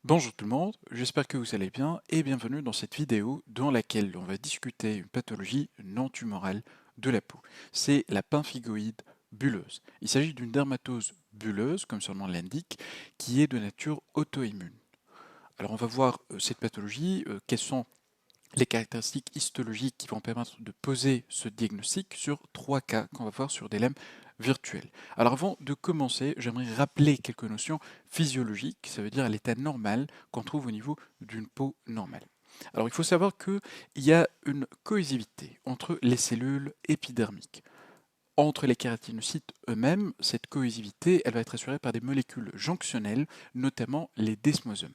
Bonjour tout le monde, j'espère que vous allez bien et bienvenue dans cette vidéo dans laquelle on va discuter une pathologie non tumorale de la peau. C'est la pemphigoïde bulleuse. Il s'agit d'une dermatose bulleuse, comme son nom l'indique, qui est de nature auto-immune. Alors on va voir cette pathologie, quelles sont les caractéristiques histologiques qui vont permettre de poser ce diagnostic sur trois cas qu'on va voir sur des lames virtuelles. Alors avant de commencer, j'aimerais rappeler quelques notions physiologiques, ça veut dire l'état normal qu'on trouve au niveau d'une peau normale. Alors il faut savoir qu'il y a une cohésivité entre les cellules épidermiques. Entre les kératinocytes eux-mêmes, cette cohésivité, elle va être assurée par des molécules jonctionnelles, notamment les desmosomes.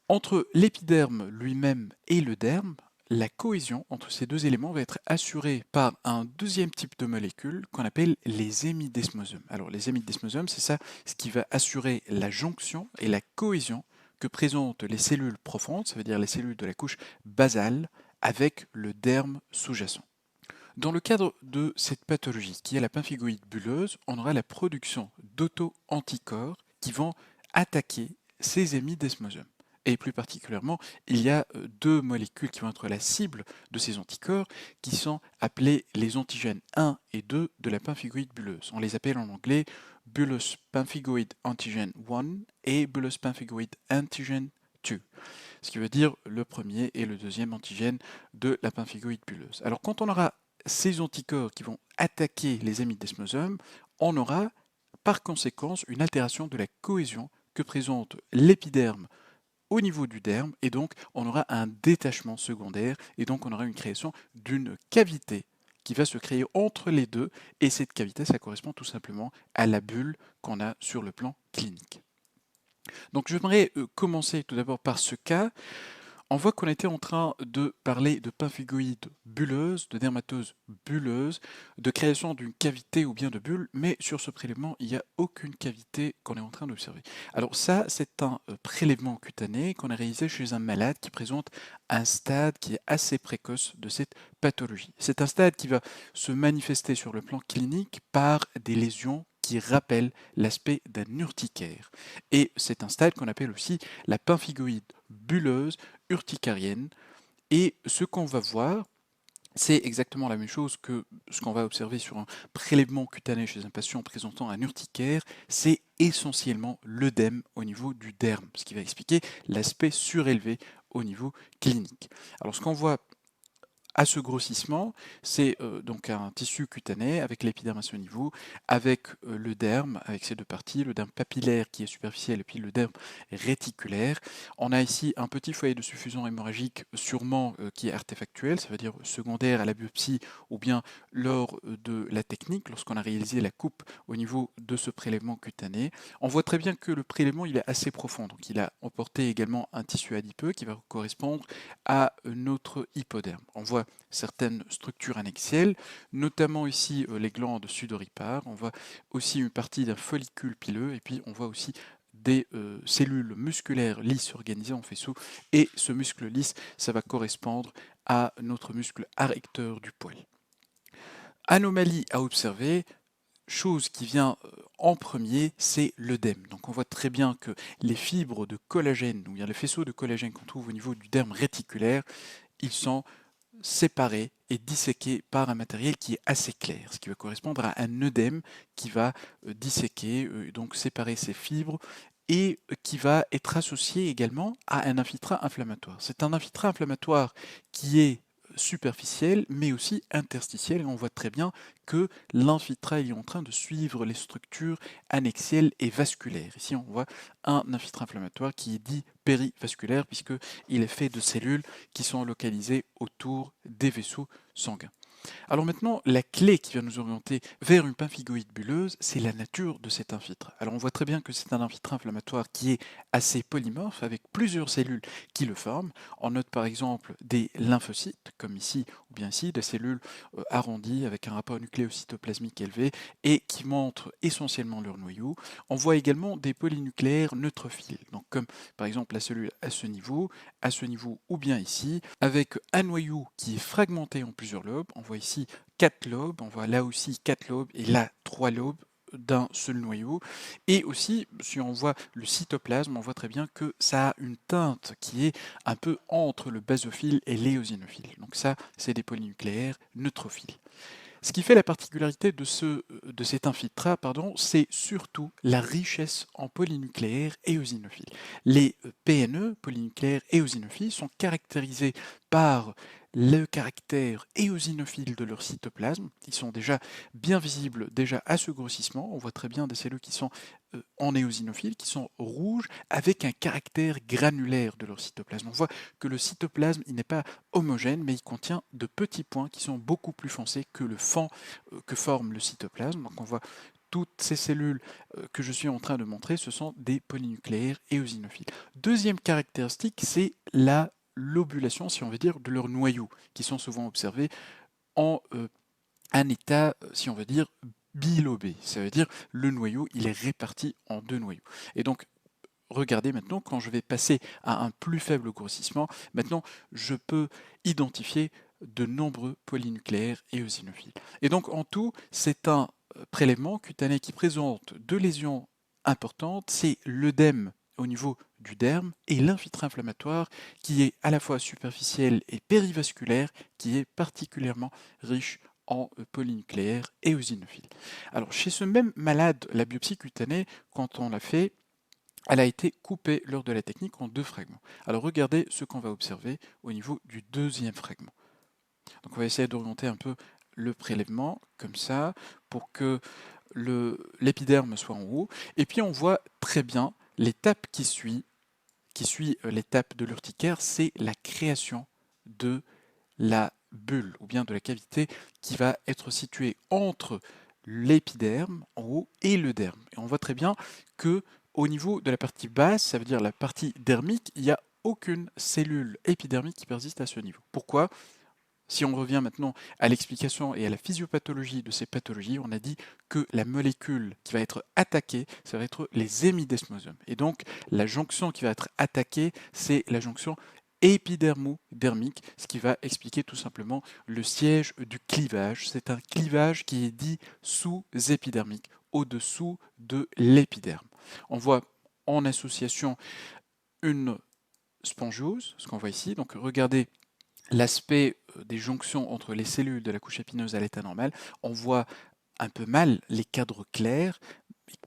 Entre l'épiderme lui-même et le derme, la cohésion entre ces deux éléments va être assurée par un deuxième type de molécules qu'on appelle les hémidesmosomes. Alors les hémidesmosomes, c'est ça ce qui va assurer la jonction et la cohésion que présentent les cellules profondes, ça veut dire les cellules de la couche basale, avec le derme sous-jacent. Dans le cadre de cette pathologie qui est la pemphigoïde bulleuse, on aura la production d'auto-anticorps qui vont attaquer ces hémidesmosomes. Et plus particulièrement, il y a deux molécules qui vont être la cible de ces anticorps qui sont appelés les antigènes 1 et 2 de la pemphigoïde bulleuse. On les appelle en anglais bullous pemphigoid antigen 1 et bullous pemphigoid antigen 2, ce qui veut dire le premier et le deuxième antigène de la pemphigoïde bulleuse. Alors quand on aura ces anticorps qui vont attaquer les hémidesmosomes, on aura par conséquence une altération de la cohésion que présente l'épiderme au niveau du derme, et donc on aura un détachement secondaire, et donc on aura une création d'une cavité qui va se créer entre les deux, et cette cavité, ça correspond tout simplement à la bulle qu'on a sur le plan clinique. Donc j'aimerais commencer tout d'abord par ce cas. On voit qu'on était en train de parler de pemphigoïde bulleuse, de dermatose bulleuse, de création d'une cavité ou bien de bulle, mais sur ce prélèvement, il n'y a aucune cavité qu'on est en train d'observer. Alors ça, c'est un prélèvement cutané qu'on a réalisé chez un malade qui présente un stade qui est assez précoce de cette pathologie. C'est un stade qui va se manifester sur le plan clinique par des lésions qui rappellent l'aspect d'un urticaire. Et c'est un stade qu'on appelle aussi la pemphigoïde bulleuse urticarienne. Et ce qu'on va voir, c'est exactement la même chose que ce qu'on va observer sur un prélèvement cutané chez un patient présentant un urticaire, c'est essentiellement l'œdème au niveau du derme, ce qui va expliquer l'aspect surélevé au niveau clinique. Alors ce qu'on voit à ce grossissement, c'est donc un tissu cutané avec l'épiderme à ce niveau, avec le derme, avec ces deux parties, le derme papillaire qui est superficiel et puis le derme réticulaire. On a ici un petit foyer de suffusion hémorragique, sûrement qui est artefactuel, ça veut dire secondaire à la biopsie ou bien lors de la technique, lorsqu'on a réalisé la coupe au niveau de ce prélèvement cutané. On voit très bien que le prélèvement il est assez profond, donc il a emporté également un tissu adipeux qui va correspondre à notre hypoderme. On voit certaines structures annexielles, notamment ici les glandes sudoripares. On voit aussi une partie d'un follicule pileux et puis on voit aussi des cellules musculaires lisses organisées en faisceau. Et ce muscle lisse, ça va correspondre à notre muscle arrecteur du poil. Anomalie à observer, chose qui vient en premier, c'est l'œdème. Donc on voit très bien que les fibres de collagène, ou bien les faisceaux de collagène qu'on trouve au niveau du derme réticulaire, ils sont séparés et disséqués par un matériel qui est assez clair, ce qui va correspondre à un œdème qui va disséquer, donc séparer ces fibres et qui va être associé également à un infiltrat inflammatoire. C'est un infiltrat inflammatoire qui est superficiel mais aussi interstitiel et on voit très bien que l'infiltrat est en train de suivre les structures annexielles et vasculaires. Ici on voit un infiltrat inflammatoire qui est dit périvasculaire puisqu'il est fait de cellules qui sont localisées autour des vaisseaux sanguins. Alors maintenant, la clé qui va nous orienter vers une pemphigoïde bulleuse, c'est la nature de cet infiltrate. Alors on voit très bien que c'est un infiltrate inflammatoire qui est assez polymorphe avec plusieurs cellules qui le forment. On note par exemple des lymphocytes, comme ici ou bien ici, des cellules arrondies avec un rapport nucléocytoplasmique élevé et qui montrent essentiellement leur noyau. On voit également des polynucléaires neutrophiles, donc comme par exemple la cellule à ce niveau ou bien ici, avec un noyau qui est fragmenté en plusieurs lobes. On voit ici 4 lobes, on voit là aussi 4 lobes et là 3 lobes d'un seul noyau. Et aussi, si on voit le cytoplasme, on voit très bien que ça a une teinte qui est un peu entre le basophile et l'éosinophile. Donc ça, c'est des polynucléaires neutrophiles. Ce qui fait la particularité de cet infiltrat, c'est surtout la richesse en polynucléaires éosinophiles. Les PNE, polynucléaires éosinophiles, sont caractérisés par le caractère éosinophile de leur cytoplasme. Ils sont déjà bien visibles déjà à ce grossissement. On voit très bien des cellules qui sont en éosinophiles, qui sont rouges, avec un caractère granulaire de leur cytoplasme. On voit que le cytoplasme, il n'est pas homogène, mais il contient de petits points qui sont beaucoup plus foncés que le fond que forme le cytoplasme. Donc on voit toutes ces cellules que je suis en train de montrer, ce sont des polynucléaires éosinophiles. Deuxième caractéristique, c'est la lobulation, si on veut dire, de leurs noyaux, qui sont souvent observés en un état, si on veut dire, bilobé. Ça veut dire le noyau, il est réparti en deux noyaux. Et donc, regardez maintenant, quand je vais passer à un plus faible grossissement, maintenant, je peux identifier de nombreux polynucléaires éosinophiles. Et donc, en tout, c'est un prélèvement cutané qui présente deux lésions importantes, c'est l'œdème au niveau du derme et l'infiltré inflammatoire qui est à la fois superficiel et périvasculaire, qui est particulièrement riche en polynucléaires éosinophiles. Alors, chez ce même malade, la biopsie cutanée, quand on l'a fait, elle a été coupée lors de la technique en deux fragments. Alors regardez ce qu'on va observer au niveau du deuxième fragment. Donc on va essayer d'orienter un peu le prélèvement comme ça pour que l'épiderme soit en haut. Et puis on voit très bien l'étape qui suit l'étape de l'urticaire, c'est la création de la bulle ou bien de la cavité qui va être située entre l'épiderme en haut et le derme. Et on voit très bien que au niveau de la partie basse, ça veut dire la partie dermique, il n'y a aucune cellule épidermique qui persiste à ce niveau. Pourquoi? Si on revient maintenant à l'explication et à la physiopathologie de ces pathologies, on a dit que la molécule qui va être attaquée, ça va être les hémidesmosomes. Et donc, la jonction qui va être attaquée, c'est la jonction épidermodermique, ce qui va expliquer tout simplement le siège du clivage. C'est un clivage qui est dit sous-épidermique, au-dessous de l'épiderme. On voit en association une spongiose, ce qu'on voit ici. Donc regardez l'aspect des jonctions entre les cellules de la couche épineuse à l'état normal. On voit un peu mal les cadres clairs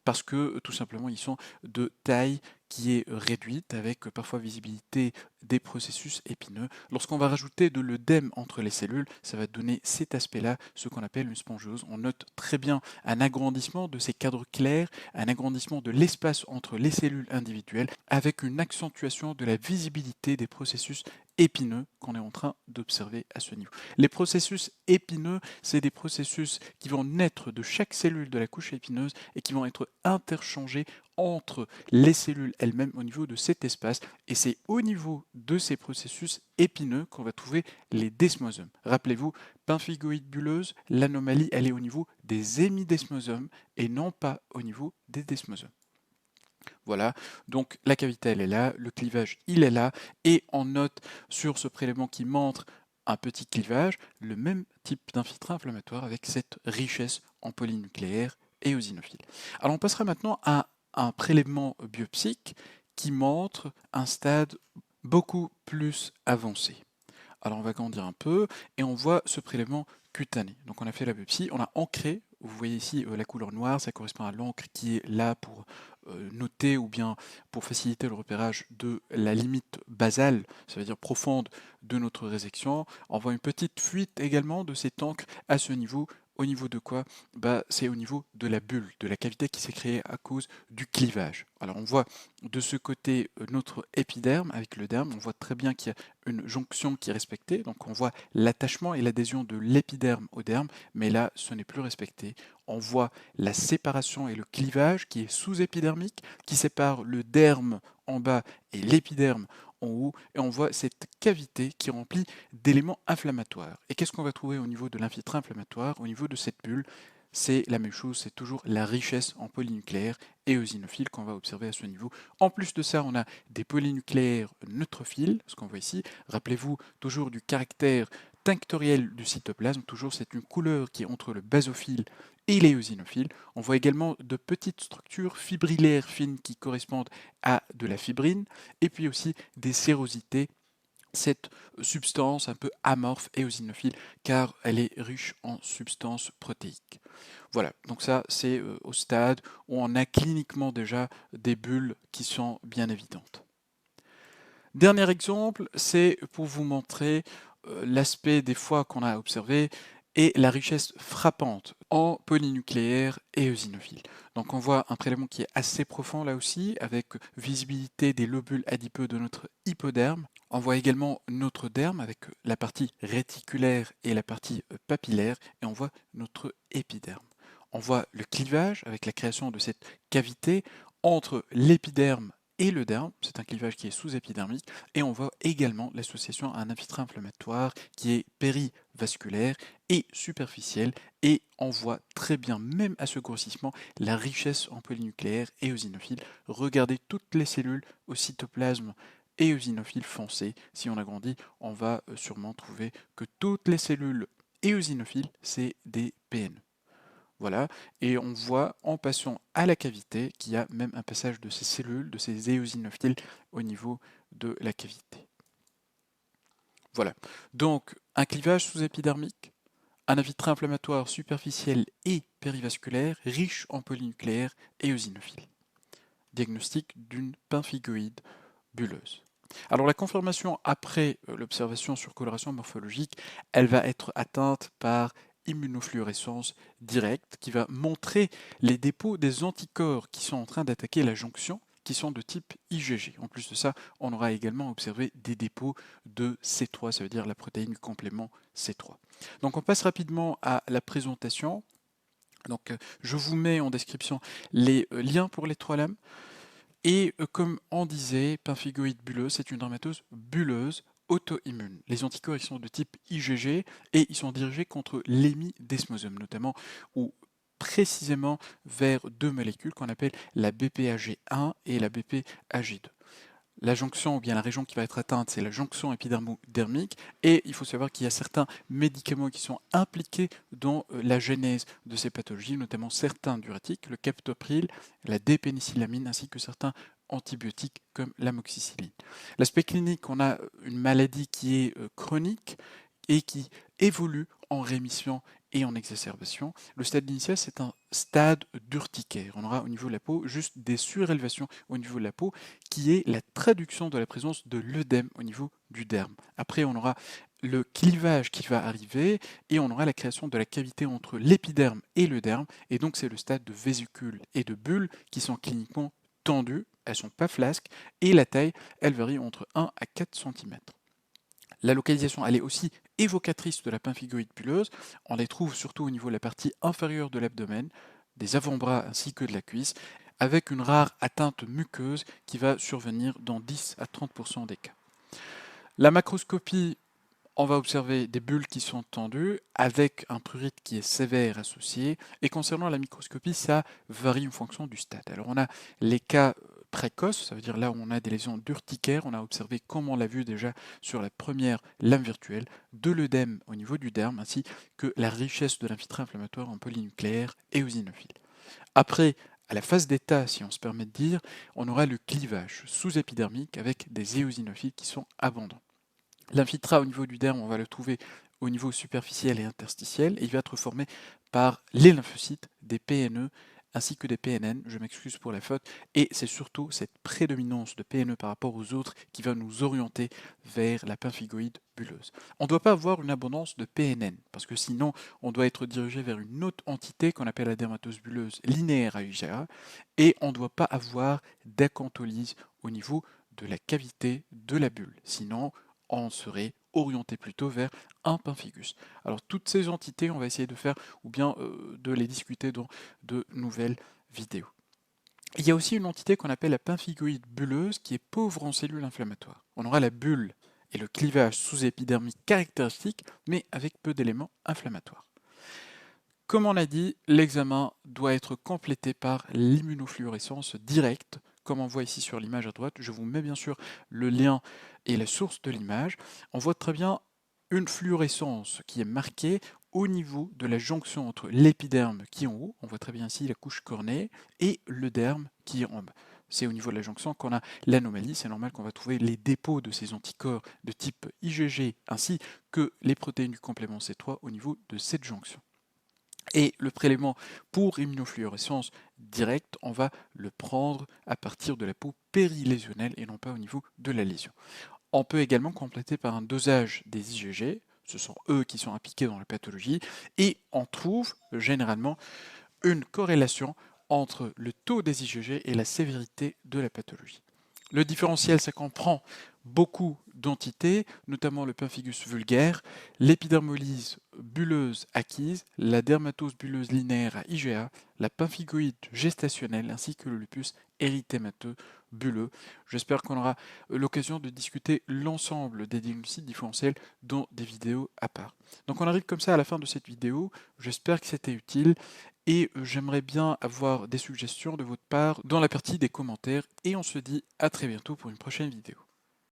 parce que tout simplement ils sont de taille qui est réduite avec parfois visibilité des processus épineux. Lorsqu'on va rajouter de l'œdème entre les cellules, ça va donner cet aspect-là, ce qu'on appelle une spongiose. On note très bien un agrandissement de ces cadres clairs, un agrandissement de l'espace entre les cellules individuelles avec une accentuation de la visibilité des processus épineux qu'on est en train d'observer à ce niveau. Les processus épineux, c'est des processus qui vont naître de chaque cellule de la couche épineuse et qui vont être interchangés entre les cellules elles-mêmes au niveau de cet espace. Et c'est au niveau de ces processus épineux qu'on va trouver les desmosomes. Rappelez-vous, pemphigoïde bulleuse, l'anomalie, elle est au niveau des hémidesmosomes et non pas au niveau des desmosomes. Voilà, donc la cavité elle est là, le clivage il est là, et on note sur ce prélèvement qui montre un petit clivage, le même type d'infiltré inflammatoire avec cette richesse en polynucléaires éosinophiles. Alors on passera maintenant à un prélèvement biopsique qui montre un stade beaucoup plus avancé. Alors on va grandir un peu et on voit ce prélèvement cutané. Donc on a fait la biopsie, on a ancré, vous voyez ici la couleur noire, ça correspond à l'encre qui est là pour noter ou bien pour faciliter le repérage de la limite basale, ça veut dire profonde de notre résection. On voit une petite fuite également de cette encre à ce niveau. Au niveau de quoi? C'est au niveau de la bulle, de la cavité qui s'est créée à cause du clivage. Alors on voit de ce côté notre épiderme avec le derme, on voit très bien qu'il y a une jonction qui est respectée, donc on voit l'attachement et l'adhésion de l'épiderme au derme, mais là ce n'est plus respecté. On voit la séparation et le clivage qui est sous-épidermique, qui sépare le derme en bas et l'épiderme en haut, et on voit cette cavité qui est remplie d'éléments inflammatoires. Et qu'est-ce qu'on va trouver au niveau de l'infiltré inflammatoire, au niveau de cette bulle? C'est la même chose, c'est toujours la richesse en polynucléaires éosinophiles qu'on va observer à ce niveau. En plus de ça, on a des polynucléaires neutrophiles, ce qu'on voit ici. Rappelez-vous toujours du caractère tinctoriel du cytoplasme, toujours c'est une couleur qui est entre le basophile et l'éosinophiles. On voit également de petites structures fibrillaires fines qui correspondent à de la fibrine, et puis aussi des sérosités, cette substance un peu amorphe éosinophile, car elle est riche en substances protéiques. Voilà, donc ça c'est au stade où on a cliniquement déjà des bulles qui sont bien évidentes. Dernier exemple, c'est pour vous montrer l'aspect des fois qu'on a observé et la richesse frappante en polynucléaires et eosinophiles. Donc on voit un prélèvement qui est assez profond là aussi, avec visibilité des lobules adipeux de notre hypoderme. On voit également notre derme avec la partie réticulaire et la partie papillaire, et on voit notre épiderme. On voit le clivage avec la création de cette cavité entre l'épiderme et le derme, c'est un clivage qui est sous-épidermique, et on voit également l'association à un infiltré inflammatoire qui est périvasculaire et superficiel, et on voit très bien, même à ce grossissement, la richesse en polynucléaires et eosinophiles. Regardez toutes les cellules au cytoplasme et eosinophiles foncés. Si on agrandit, on va sûrement trouver que toutes les cellules éosinophiles, c'est des PNE. Voilà, et on voit en passant à la cavité qu'il y a même un passage de ces cellules, de ces éosinophiles au niveau de la cavité. Voilà, donc un clivage sous-épidermique, un infiltré inflammatoire superficiel et périvasculaire riche en polynucléaires et eosinophiles. Diagnostic d'une pemphigoïde bulleuse. Alors la confirmation après l'observation sur coloration morphologique, elle va être atteinte par immunofluorescence directe qui va montrer les dépôts des anticorps qui sont en train d'attaquer la jonction, qui sont de type IgG. En plus de ça, on aura également observé des dépôts de C3, ça veut dire la protéine du complément C3. Donc on passe rapidement à la présentation. Donc je vous mets en description les liens pour les 3 lames. Et comme on disait, pemphigoïde bulleuse, c'est une dermatose bulleuse auto-immune. Les anticorps ils sont de type IgG et ils sont dirigés contre l'hémidesmosome notamment, ou précisément vers 2 molécules qu'on appelle la BPAG1 et la BPAG2. La jonction ou bien la région qui va être atteinte, c'est la jonction épidermodermique, et il faut savoir qu'il y a certains médicaments qui sont impliqués dans la genèse de ces pathologies, notamment certains diurétiques, le captopril, la dépénicillamine, ainsi que certains antibiotiques comme l'amoxicilline. L'aspect clinique, on a une maladie qui est chronique et qui évolue en rémission et en exacerbation. Le stade initial, c'est un stade d'urticaire. On aura au niveau de la peau juste des surélévations au niveau de la peau, qui est la traduction de la présence de l'œdème au niveau du derme. Après, on aura le clivage qui va arriver et on aura la création de la cavité entre l'épiderme et le derme, et donc c'est le stade de vésicule et de bulles qui sont cliniquement tendues, elles ne sont pas flasques, et la taille, elle varie entre 1 à 4 cm. La localisation, elle est aussi évocatrice de la pemphigoïde bulleuse. On les trouve surtout au niveau de la partie inférieure de l'abdomen, des avant-bras ainsi que de la cuisse, avec une rare atteinte muqueuse qui va survenir dans 10 à 30% des cas. La macroscopie, on va observer des bulles qui sont tendues avec un prurite qui est sévère associé. Et concernant la microscopie, ça varie en fonction du stade. Alors on a les cas précoces, ça veut dire là où on a des lésions d'urticaire, on a observé, comme on l'a vu déjà sur la première lame virtuelle, de l'œdème au niveau du derme, ainsi que la richesse de l'infiltré inflammatoire en polynucléaire et eosinophile. Après, à la phase d'état, si on se permet de dire, on aura le clivage sous-épidermique avec des éosinophiles qui sont abondants. L'infiltrat au niveau du derme, on va le trouver au niveau superficiel et interstitiel, et il va être formé par les lymphocytes, des PNE ainsi que des PNN, je m'excuse pour la faute, et c'est surtout cette prédominance de PNE par rapport aux autres qui va nous orienter vers la pemphigoïde bulleuse. On ne doit pas avoir une abondance de PNN, parce que sinon on doit être dirigé vers une autre entité qu'on appelle la dermatose bulleuse linéaire à IgA, et on ne doit pas avoir d'acantholyse au niveau de la cavité de la bulle, sinon on serait orienté plutôt vers un pemphigus. Alors toutes ces entités, on va essayer de faire ou bien de les discuter dans de nouvelles vidéos. Il y a aussi une entité qu'on appelle la pemphigoïde bulleuse qui est pauvre en cellules inflammatoires. On aura la bulle et le clivage sous-épidermique caractéristique, mais avec peu d'éléments inflammatoires. Comme on a dit, l'examen doit être complété par l'immunofluorescence directe, comme on voit ici sur l'image à droite. Je vous mets bien sûr le lien et la source de l'image. On voit très bien une fluorescence qui est marquée au niveau de la jonction entre l'épiderme qui est en haut, on voit très bien ici la couche cornée, et le derme qui est en bas. C'est au niveau de la jonction qu'on a l'anomalie, c'est normal qu'on va trouver les dépôts de ces anticorps de type IgG ainsi que les protéines du complément C3 au niveau de cette jonction. Et le prélèvement pour immunofluorescence directe, on va le prendre à partir de la peau périlésionnelle et non pas au niveau de la lésion. On peut également compléter par un dosage des IgG, ce sont eux qui sont impliqués dans la pathologie, et on trouve généralement une corrélation entre le taux des IgG et la sévérité de la pathologie. Le différentiel, ça comprend beaucoup d'entités, notamment le pemphigus vulgaire, l'épidermolyse bulleuse acquise, la dermatose bulleuse linéaire à IgA, la pemphigoïde gestationnelle ainsi que le lupus érythémateux bulleux. J'espère qu'on aura l'occasion de discuter l'ensemble des diagnostics différentiels dans des vidéos à part. Donc on arrive comme ça à la fin de cette vidéo, j'espère que c'était utile et j'aimerais bien avoir des suggestions de votre part dans la partie des commentaires et on se dit à très bientôt pour une prochaine vidéo.